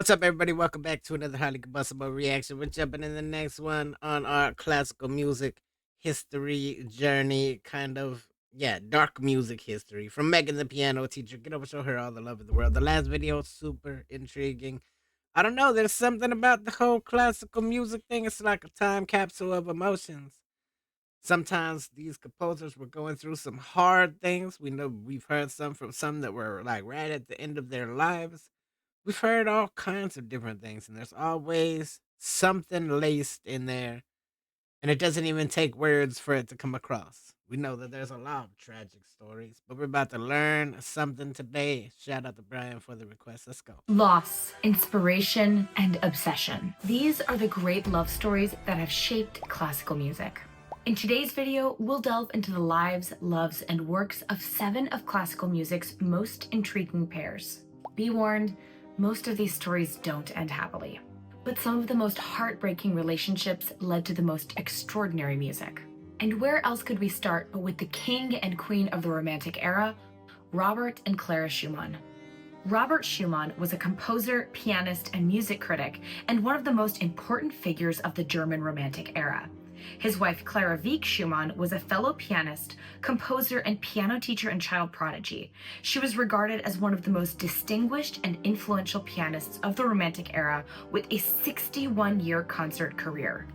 What's up, everybody? Welcome back to another highly combustible reaction. We're jumping in the next one on our classical music history journey, dark music history from Megan the piano teacher. Get over, show her all the love in the world. The last video was super intriguing. I don't know, there's something about the whole classical music thing. It's like a time capsule of emotions. Sometimes these composers were going through some hard things. We know we've heard some from some that were like right at the end of their lives. We've heard all kinds of different things, and there's always something laced in there, and it doesn't even take words for it to come across. We know that there's a lot of tragic stories, but we're about to learn something today. Shout out to Brian for the request. Let's go. Loss, inspiration, and obsession. These are the great love stories that have shaped classical music. In today's video, we'll delve into the lives, loves, and works of 7 of classical music's most intriguing pairs. Be warned, most of these stories don't end happily. But some of the most heartbreaking relationships led to the most extraordinary music. And where else could we start but with the king and queen of the Romantic era, Robert and Clara Schumann. Robert Schumann was a composer, pianist, and music critic, and one of the most important figures of the German Romantic era. His wife Clara Wieck Schumann was a fellow pianist, composer, and piano teacher and child prodigy. She was regarded as one of the most distinguished and influential pianists of the Romantic era, with a 61-year concert career.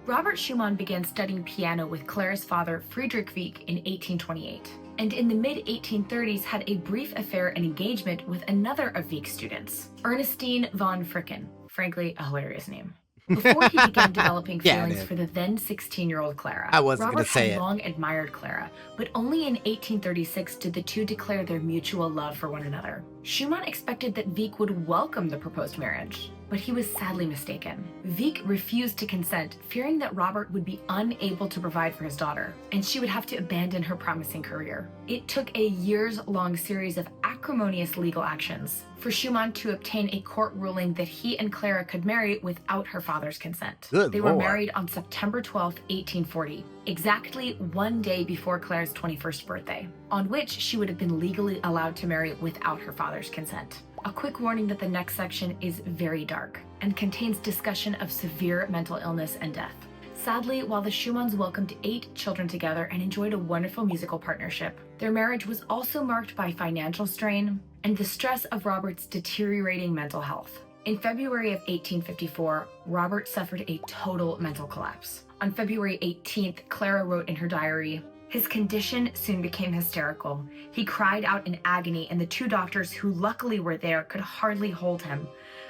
Robert Schumann began studying piano with Clara's father Friedrich Wieck in 1828, and in the mid-1830s had a brief affair and engagement with another of Wieck's students, Ernestine von Fricken. Frankly, a hilarious name. Before he began developing feelings for the then 16-year-old Clara, Robert had long admired Clara, but only in 1836 did the two declare their mutual love for one another. Schumann expected that Wieck would welcome the proposed marriage, but he was sadly mistaken. Wieck refused to consent, fearing that Robert would be unable to provide for his daughter, and she would have to abandon her promising career. It took a years-long series of acrimonious legal actions for Schumann to obtain a court ruling that he and Clara could marry without her father's consent. They were married on September 12, 1840, exactly one day before Clara's 21st birthday, on which she would have been legally allowed to marry without her father's consent. A quick warning that the next section is very dark and contains discussion of severe mental illness and death. Sadly, while the Schumanns welcomed 8 children together and enjoyed a wonderful musical partnership, their marriage was also marked by financial strain and the stress of Robert's deteriorating mental health. In February of 1854, Robert suffered a total mental collapse. On February 18th, Clara wrote in her diary, "His condition soon became hysterical. He cried out in agony, and the 2 doctors who luckily were there could hardly hold him.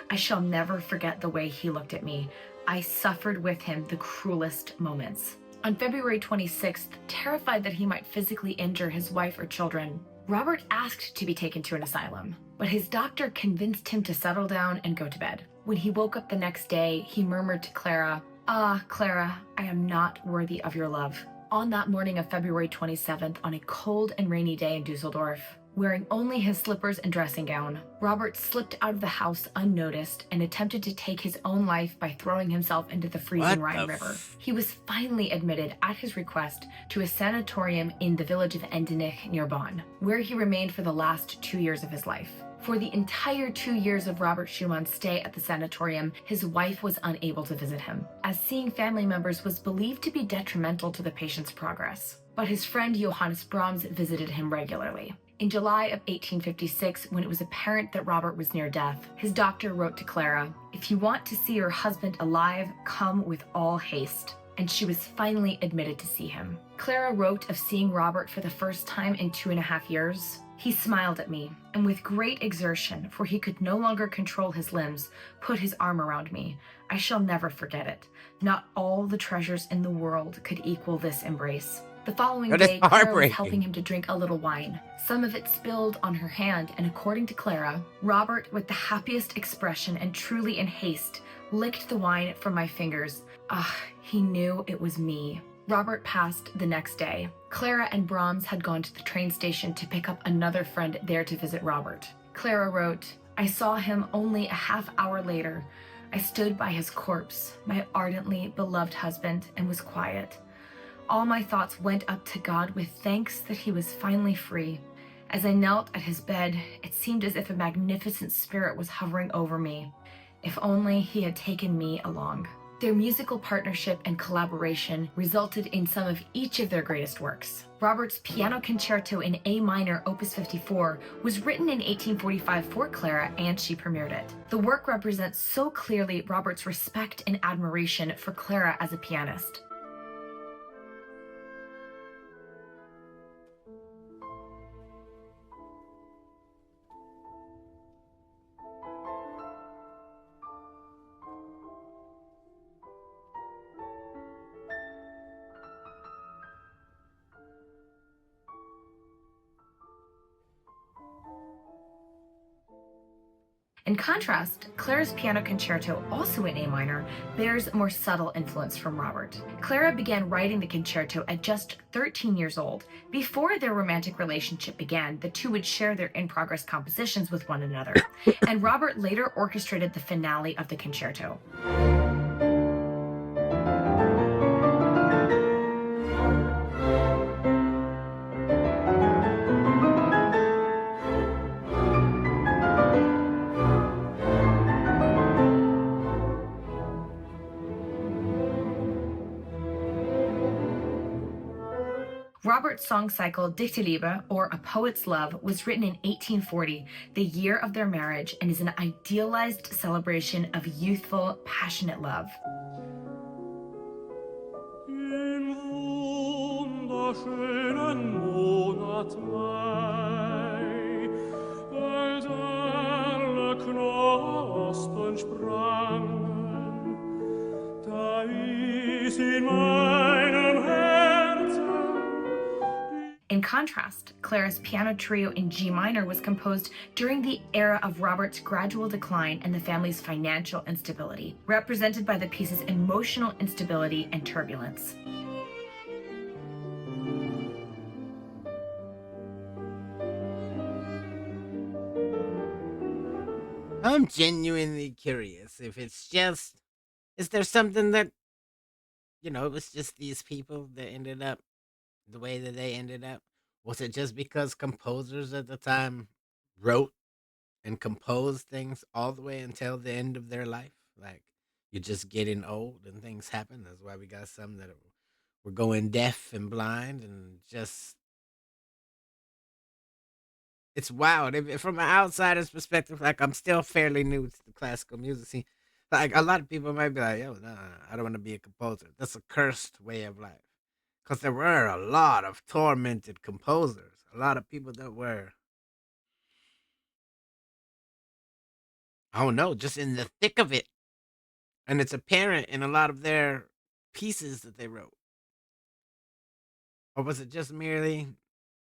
I shall never forget the way he looked at me. I suffered with him the cruelest moments." On February 26th, terrified that he might physically injure his wife or children, Robert asked to be taken to an asylum, but his doctor convinced him to settle down and go to bed. When he woke up the next day, he murmured to Clara, "Ah, Clara, I am not worthy of your love." On that morning of February 27th, on a cold and rainy day in Dusseldorf, wearing only his slippers and dressing gown, Robert slipped out of the house unnoticed and attempted to take his own life by throwing himself into the freezing Rhine River. He was finally admitted, at his request, to a sanatorium in the village of Endenich near Bonn, where he remained for the last 2 years of his life. For the entire 2 years of Robert Schumann's stay at the sanatorium, his wife was unable to visit him, as seeing family members was believed to be detrimental to the patient's progress. But his friend Johannes Brahms visited him regularly. In July of 1856, when it was apparent that Robert was near death, his doctor wrote to Clara, "If you want to see your husband alive, come with all haste." And she was finally admitted to see him. Clara wrote of seeing Robert for the first time in 2.5 years. "He smiled at me, and with great exertion, for he could no longer control his limbs, put his arm around me. I shall never forget it. Not all the treasures in the world could equal this embrace." The following day, Clara was helping him to drink a little wine. Some of it spilled on her hand, and according to Clara, Robert, with the happiest expression and truly in haste, licked the wine from my fingers. Ah, he knew it was me. Robert passed the next day. Clara and Brahms had gone to the train station to pick up another friend there to visit Robert. Clara wrote, "I saw him only a half hour later. I stood by his corpse, my ardently beloved husband, and was quiet. All my thoughts went up to God with thanks that he was finally free. As I knelt at his bed, it seemed as if a magnificent spirit was hovering over me. If only he had taken me along. Their musical partnership and collaboration resulted in some of each of their greatest works. Robert's Piano Concerto in A minor, Opus 54, was written in 1845 for Clara, and she premiered it. The work represents so clearly Robert's respect and admiration for Clara as a pianist. In contrast, Clara's Piano Concerto, also in A minor, bears more subtle influence from Robert. Clara began writing the concerto at just 13 years old. Before their romantic relationship began, the two would share their in-progress compositions with one another, and Robert later orchestrated the finale of the concerto. Robert's song cycle Dichterliebe, or A Poet's Love, was written in 1840, the year of their marriage, and is an idealized celebration of youthful, passionate love. Im wunderschönen Monat Mai, als alle Knospen sprangen, da ist in meinem Herzen. In contrast, Clara's Piano Trio in G minor was composed during the era of Robert's gradual decline and the family's financial instability, represented by the piece's emotional instability and turbulence. I'm genuinely curious if it's just, is there something that, it was just these people that ended up the way that they ended up? Was it just because composers at the time wrote and composed things all the way until the end of their life? Like, you're just getting old and things happen. That's why we got some that were going deaf and blind and just. It's wild. From an outsider's perspective, like, I'm still fairly new to the classical music scene. Like, a lot of people might be like, yo, no, I don't want to be a composer. That's a cursed way of life. Because there were a lot of tormented composers, a lot of people that were, I don't know, just in the thick of it. And it's apparent in a lot of their pieces that they wrote. Or was it just merely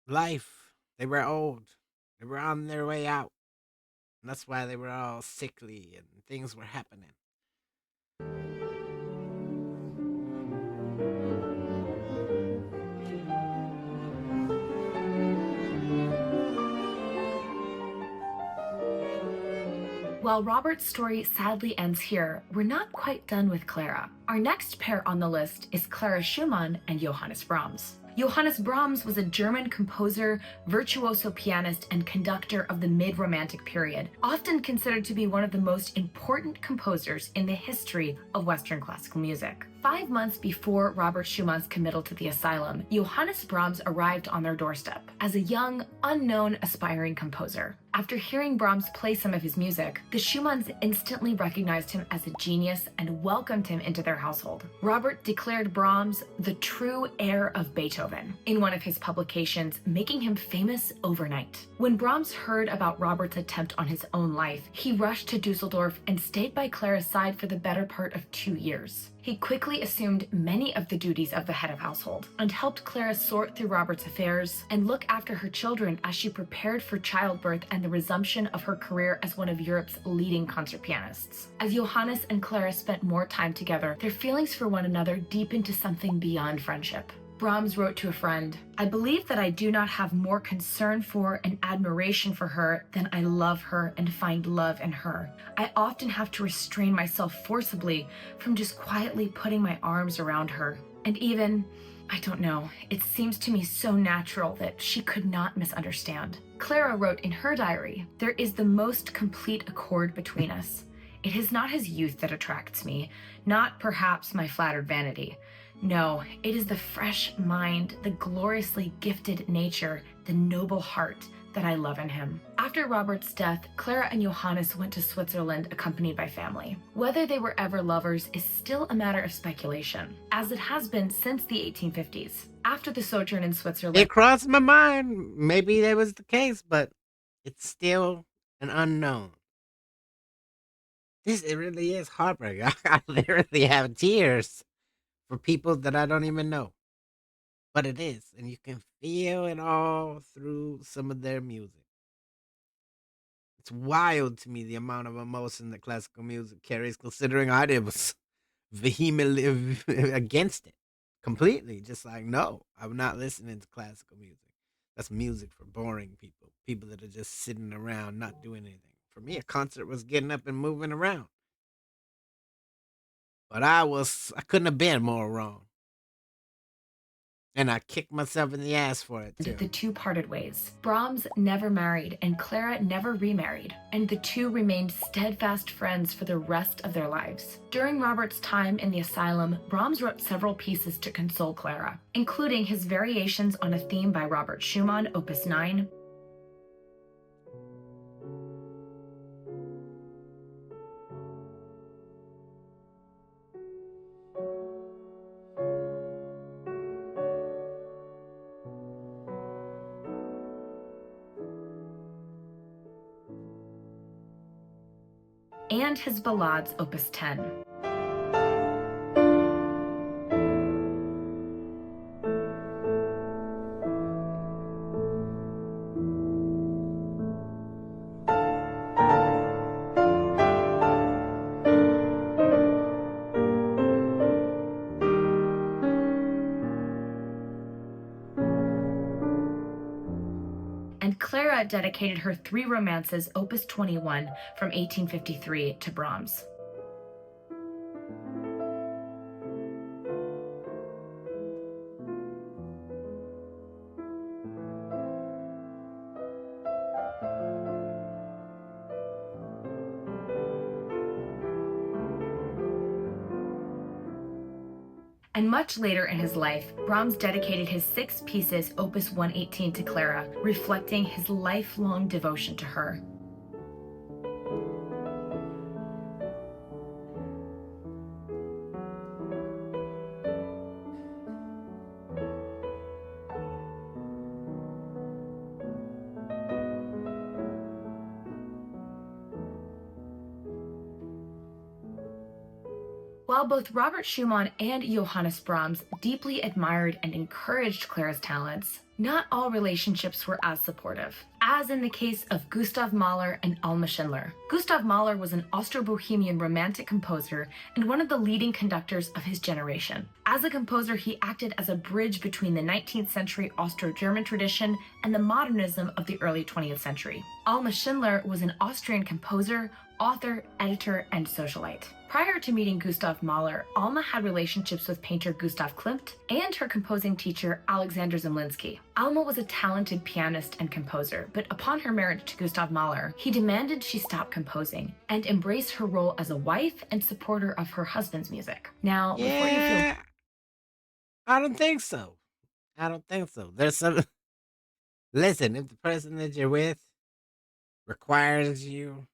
life? They were old, they were on their way out. And that's why they were all sickly and things were happening. While Robert's story sadly ends here, we're not quite done with Clara. Our next pair on the list is Clara Schumann and Johannes Brahms. Johannes Brahms was a German composer, virtuoso pianist, and conductor of the mid-Romantic period, often considered to be one of the most important composers in the history of Western classical music. 5 months before Robert Schumann's committal to the asylum, Johannes Brahms arrived on their doorstep as a young, unknown, aspiring composer. After hearing Brahms play some of his music, the Schumanns instantly recognized him as a genius and welcomed him into their household. Robert declared Brahms the true heir of Beethoven in one of his publications, making him famous overnight. When Brahms heard about Robert's attempt on his own life, he rushed to Dusseldorf and stayed by Clara's side for the better part of 2 years. He quickly assumed many of the duties of the head of household and helped Clara sort through Robert's affairs and look after her children as she prepared for childbirth and the resumption of her career as one of Europe's leading concert pianists. As Johannes and Clara spent more time together, their feelings for one another deepened to something beyond friendship. Brahms wrote to a friend, "I believe that I do not have more concern for and admiration for her than I love her and find love in her. I often have to restrain myself forcibly from just quietly putting my arms around her. And even, I don't know, it seems to me so natural that she could not misunderstand." Clara wrote in her diary, "There is the most complete accord between us. It is not his youth that attracts me, not perhaps my flattered vanity. No, it is the fresh mind, the gloriously gifted nature, the noble heart that I love in him. After Robert's death, Clara and Johannes went to Switzerland accompanied by family. Whether they were ever lovers is still a matter of speculation, as it has been since the 1850s. After the sojourn in Switzerland, It crossed my mind. Maybe that was the case, but it's still an unknown. It really is heartbreaking. I literally have tears for people that I don't even know. But it is, and you can feel it all through some of their music. It's wild to me the amount of emotion that classical music carries, considering I was vehemently against it completely. Just like, no, I'm not listening to classical music. That's music for boring people that are just sitting around not doing anything. For me, a concert was getting up and moving around. But I couldn't have been more wrong. And I kicked myself in the ass for it too. the two parted ways. Brahms never married and Clara never remarried, and the two remained steadfast friends for the rest of their lives. During Robert's time in the asylum, Brahms wrote several pieces to console Clara, including his variations on a theme by Robert Schumann, Opus 9, and his ballades, Opus 10. And Clara dedicated her three romances, Opus 21, from 1853, to Brahms. And much later in his life, Brahms dedicated his 6 pieces, Opus 118, to Clara, reflecting his lifelong devotion to her. While both Robert Schumann and Johannes Brahms deeply admired and encouraged Clara's talents, not all relationships were as supportive, as in the case of Gustav Mahler and Alma Schindler. Gustav Mahler was an Austro-Bohemian romantic composer and one of the leading conductors of his generation. As a composer, he acted as a bridge between the 19th century Austro-German tradition and the modernism of the early 20th century. Alma Schindler was an Austrian composer, author, editor, and socialite. Prior to meeting Gustav Mahler, Alma had relationships with painter Gustav Klimt and her composing teacher Alexander Zemlinsky. Alma was a talented pianist and composer, but upon her marriage to Gustav Mahler, he demanded she stop composing and embrace her role as a wife and supporter of her husband's music. Now, before you feel... I don't think so. I don't think so. There's some. Listen, if the person that you're with requires you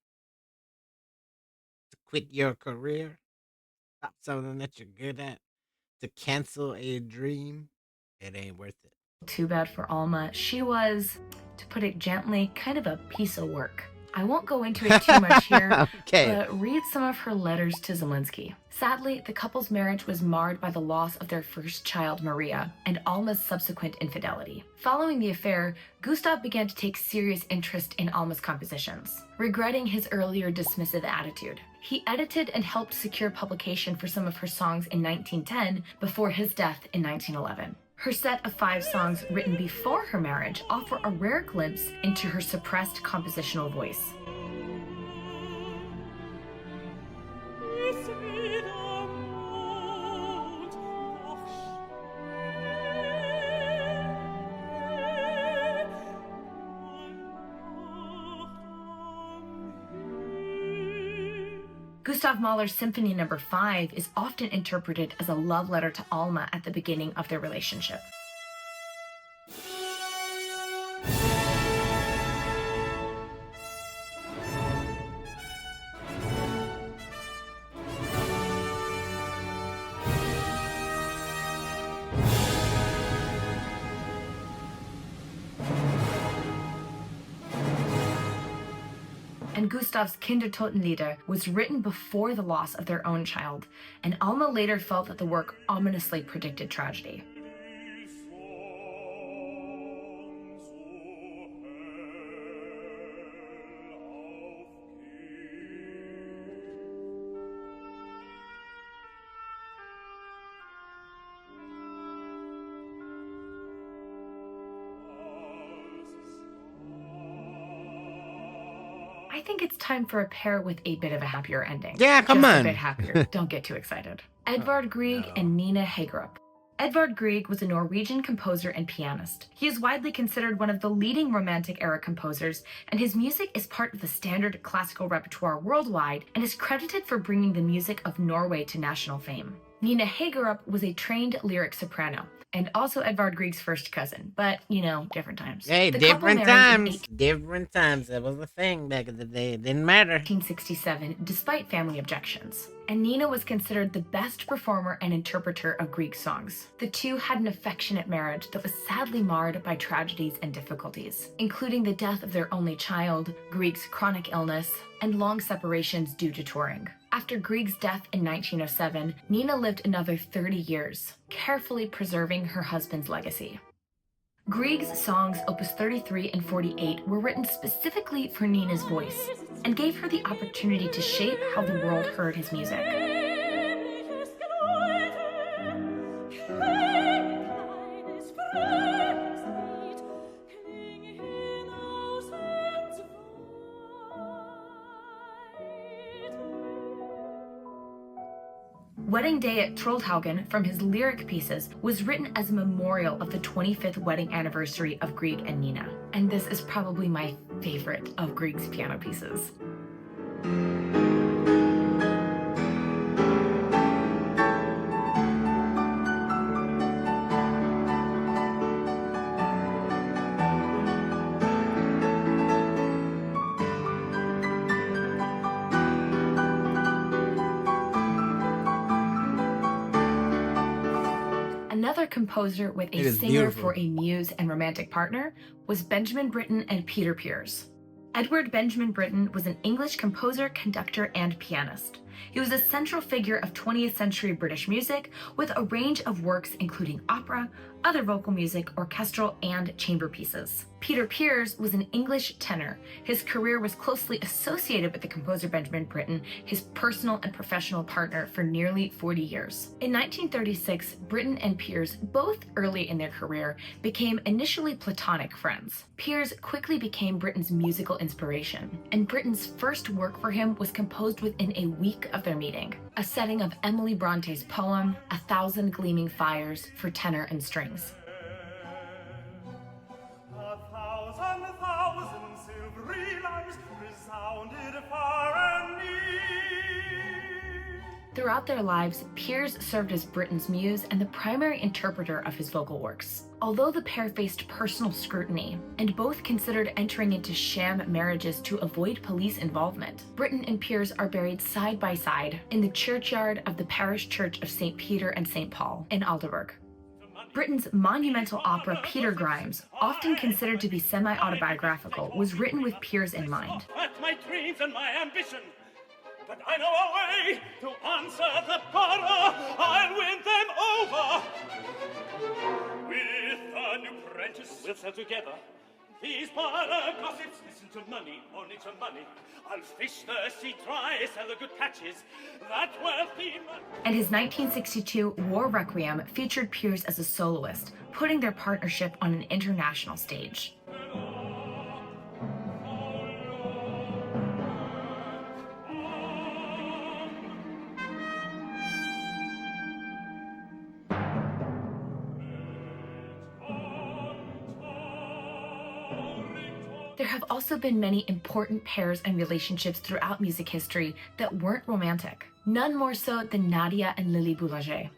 to quit your career, stop something that you're good at, to cancel a dream, it ain't worth it. Too bad for Alma. She was, to put it gently, kind of a piece of work. I won't go into it too much here, but read some of her letters to Zemlinsky. Sadly, the couple's marriage was marred by the loss of their first child, Maria, and Alma's subsequent infidelity. Following the affair, Gustav began to take serious interest in Alma's compositions, regretting his earlier dismissive attitude. He edited and helped secure publication for some of her songs in 1910 before his death in 1911. Her set of 5 songs written before her marriage offer a rare glimpse into her suppressed compositional voice. Gustav Mahler's Symphony No. 5 is often interpreted as a love letter to Alma at the beginning of their relationship. And Gustav's Kindertotenlieder was written before the loss of their own child, and Alma later felt that the work ominously predicted tragedy. I think it's time for a pair with a bit of a happier ending. Yeah, come Just on. a bit happier. Don't get too excited. Edvard Grieg and Nina Hagerup. Edvard Grieg was a Norwegian composer and pianist. He is widely considered one of the leading Romantic era composers, and his music is part of the standard classical repertoire worldwide and is credited for bringing the music of Norway to national fame. Nina Hagerup was a trained lyric soprano, and also Edvard Grieg's first cousin, but, you know, different times. Hey, The couple different married in times. Different times. That was the thing back in the day. It didn't matter. 1867, despite family objections. And Nina was considered the best performer and interpreter of Grieg songs. The two had an affectionate marriage that was sadly marred by tragedies and difficulties, including the death of their only child, Grieg's chronic illness, and long separations due to touring. After Grieg's death in 1907, Nina lived another 30 years, carefully preserving her husband's legacy. Grieg's songs Opus 33 and 48 were written specifically for Nina's voice and gave her the opportunity to shape how the world heard his music. Wedding Day at Troldhaugen from his lyric pieces was written as a memorial of the 25th wedding anniversary of Grieg and Nina, and this is probably my favorite of Grieg's piano pieces. Another composer with a singer beautiful. for a muse and romantic partner was Benjamin Britten and Peter Pears. Edward Benjamin Britten was an English composer, conductor, and pianist. He was a central figure of 20th century British music with a range of works including opera, other vocal music, orchestral, and chamber pieces. Peter Pears was an English tenor. His career was closely associated with the composer Benjamin Britten, his personal and professional partner for nearly 40 years. In 1936, Britten and Pears, both early in their career, became initially platonic friends. Pears quickly became Britten's musical inspiration, and Britten's first work for him was composed within a week of their meeting, a setting of Emily Bronte's poem, 1,000 Gleaming Fires, for tenor and strings. Throughout their lives, Pears served as Britten's muse and the primary interpreter of his vocal works. Although the pair faced personal scrutiny, and both considered entering into sham marriages to avoid police involvement, Britten and Pears are buried side by side in the churchyard of the parish church of St. Peter and St. Paul in Aldeburgh. Britten's monumental opera Peter Grimes, often considered to be semi-autobiographical, was written with Pears in mind. My dreams and my ambition, but I know a way to answer the borrow. I'll win them over. With a new apprentice, we'll sell together. These parlor gossips, listen to money, only to money. I'll fish the sea dry, sell the good catches, that wealthy man. And his 1962 War Requiem featured Pears as a soloist, putting their partnership on an international stage. There There have also been many important pairs and relationships throughout music history that weren't romantic. None more so than Nadia and Lily Boulanger.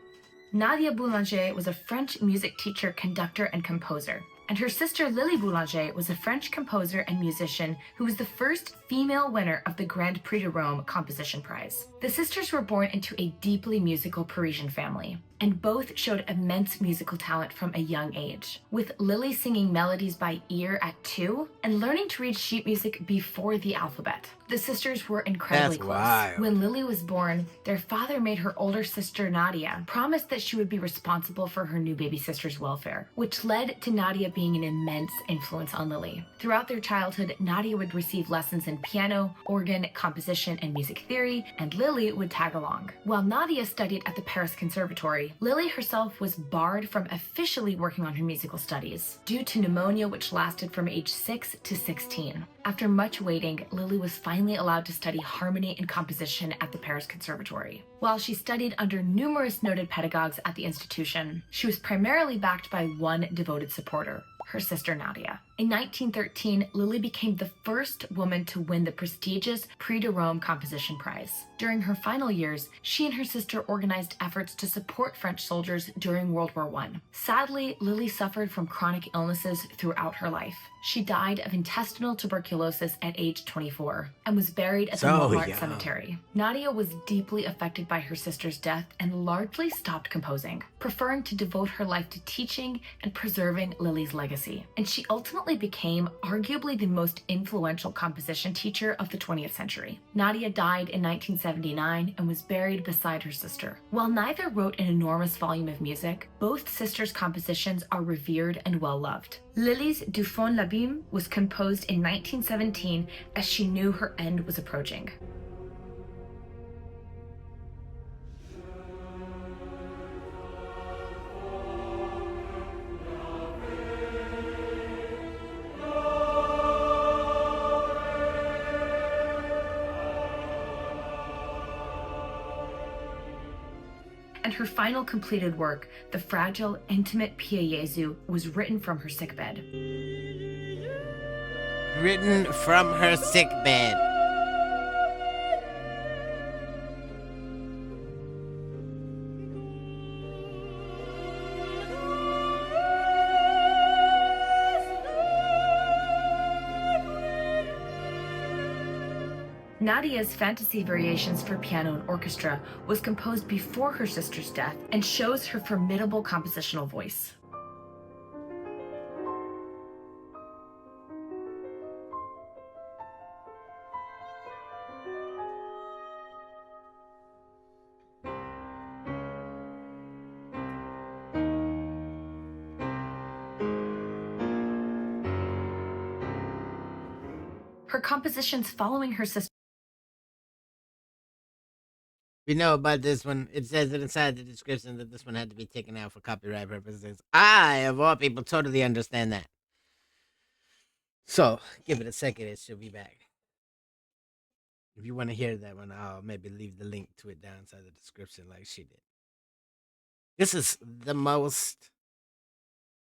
Nadia Boulanger was a French music teacher, conductor, and composer. And her sister Lily Boulanger was a French composer and musician who was the first female winner of the Grand Prix de Rome Composition Prize. The sisters were born into a deeply musical Parisian family, and both showed immense musical talent from a young age, with Lily singing melodies by ear at 2 and learning to read sheet music before the alphabet. The sisters were incredibly close. Wild. When Lily was born, their father made her older sister Nadia promise that she would be responsible for her new baby sister's welfare, which led to Nadia being an immense influence on Lily. Throughout their childhood, Nadia would receive lessons in piano, organ, composition, and music theory, and Lily would tag along. While Nadia studied at the Paris Conservatory, Lily herself was barred from officially working on her musical studies due to pneumonia, which lasted from age 6 to 16. After much waiting, Lily was finally allowed to study harmony and composition at the Paris Conservatory. While she studied under numerous noted pedagogues at the institution, she was primarily backed by one devoted supporter, her sister Nadia. In 1913, Lily became the first woman to win the prestigious Prix de Rome Composition Prize. During her final years, she and her sister organized efforts to support French soldiers during World War I. Sadly, Lily suffered from chronic illnesses throughout her life. She died of intestinal tuberculosis at age 24 and was buried at the Montmartre Cemetery. Nadia was deeply affected by her sister's death and largely stopped composing, preferring to devote her life to teaching and preserving Lily's legacy. And she ultimately became arguably the most influential composition teacher of the 20th century. Nadia died in 1979 and was buried beside her sister. While neither wrote an enormous volume of music, both sisters' compositions are revered and well-loved. Lily's Du Fond l'Abîme was composed in 1917 as she knew her end was approaching. And her final completed work, the fragile, intimate Pia Jesu, was written from her sickbed. Written from her sickbed. Nadia's Fantasy Variations for Piano and Orchestra was composed before her sister's death and shows her formidable compositional voice. Her compositions following her sister. We know about this one. It says it inside the description that this one had to be taken out for copyright purposes. I, of all people, totally understand that. So, give it a second, it should be back. If you want to hear that one, I'll maybe leave the link to it down inside the description like she did. This is the most,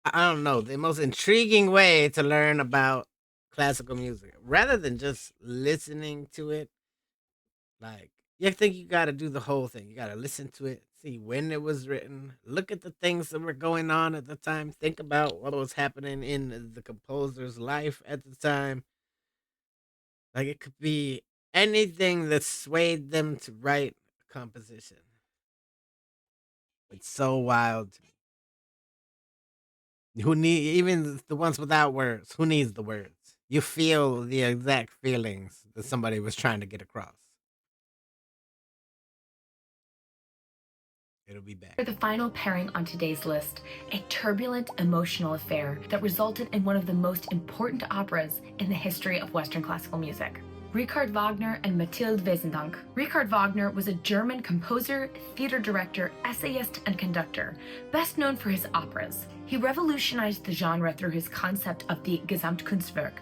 I don't know, the most intriguing way to learn about classical music. Rather than just listening to it, like, you think you got to do the whole thing. You got to listen to it, see when it was written, look at the things that were going on at the time, think about what was happening in the composer's life at the time. Like, it could be anything that swayed them to write a composition. It's so wild. Who need, even the ones without words? Who needs the words? You feel the exact feelings that somebody was trying to get across. It'll be back. For the final pairing on today's list, a turbulent emotional affair that resulted in one of the most important operas in the history of Western classical music. Richard Wagner and Mathilde Wesendonck. Richard Wagner was a German composer, theater director, essayist, and conductor, best known for his operas. He revolutionized the genre through his concept of the Gesamtkunstwerk,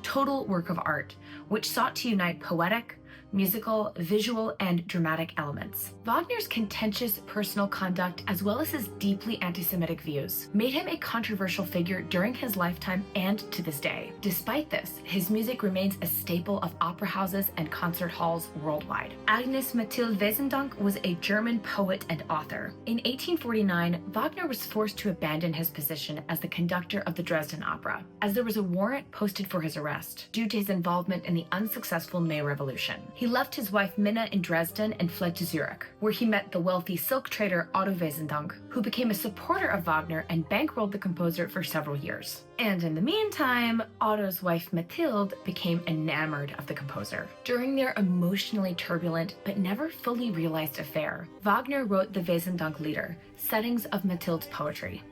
total work of art, which sought to unite poetic, musical, visual, and dramatic elements. Wagner's contentious personal conduct, as well as his deeply anti-Semitic views, made him a controversial figure during his lifetime and to this day. Despite this, his music remains a staple of opera houses and concert halls worldwide. Agnes Mathilde Wesendonck was a German poet and author. In 1849, Wagner was forced to abandon his position as the conductor of the Dresden Opera, as there was a warrant posted for his arrest due to his involvement in the unsuccessful May Revolution. He left his wife Minna in Dresden and fled to Zurich, where he met the wealthy silk trader Otto Wesendonck, who became a supporter of Wagner and bankrolled the composer for several years. And in the meantime, Otto's wife Mathilde became enamored of the composer. During their emotionally turbulent but never fully realized affair, Wagner wrote the Wesendonck Lieder, settings of Mathilde's poetry.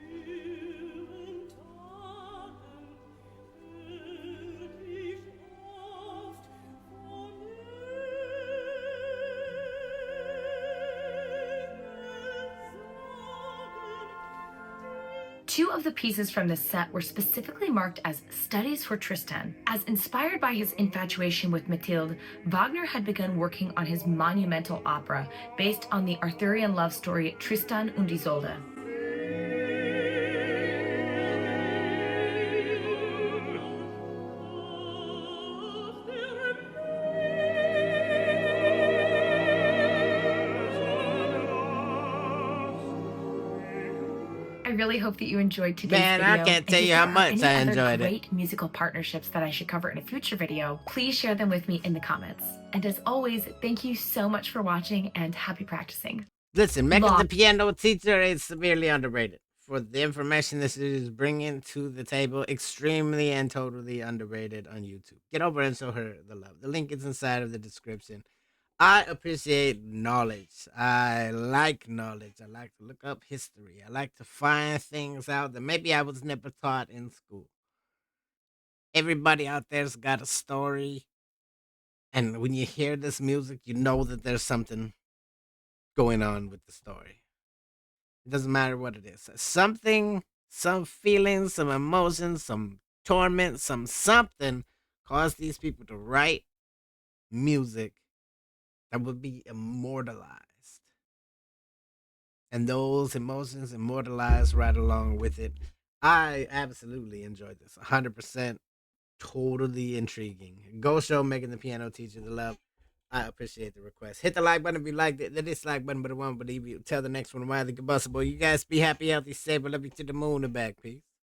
Two of the pieces from this set were specifically marked as studies for Tristan. As inspired by his infatuation with Mathilde, Wagner had begun working on his monumental opera based on the Arthurian love story Tristan und Isolde. I really hope that you enjoyed today's video. Man, I can't tell you how much I enjoyed it. Great musical partnerships that I should cover in a future video. Please share them with me in the comments. And as always, thank you so much for watching and happy practicing. Listen, Megan the Piano Teacher is severely underrated for the information this is bringing to the table. Extremely and totally underrated on YouTube. Get over and show her the love. The link is inside of the description. I appreciate knowledge. I like knowledge. I like to look up history. I like to find things out that maybe I was never taught in school. Everybody out there's got a story. And when you hear this music, you know that there's something going on with the story. It doesn't matter what it is. Something, some feelings, some emotions, some torment, something caused these people to write music that would be immortalized. And those emotions immortalized right along with it. I absolutely enjoyed this. 100% totally intriguing. Go show Megan the Piano Teacher the love. I appreciate the request. Hit the like button if you liked it. The dislike button, but it won't believe you. Tell the next one why the combustible. You guys be happy, healthy, safe. I love you to the moon and back. Peace.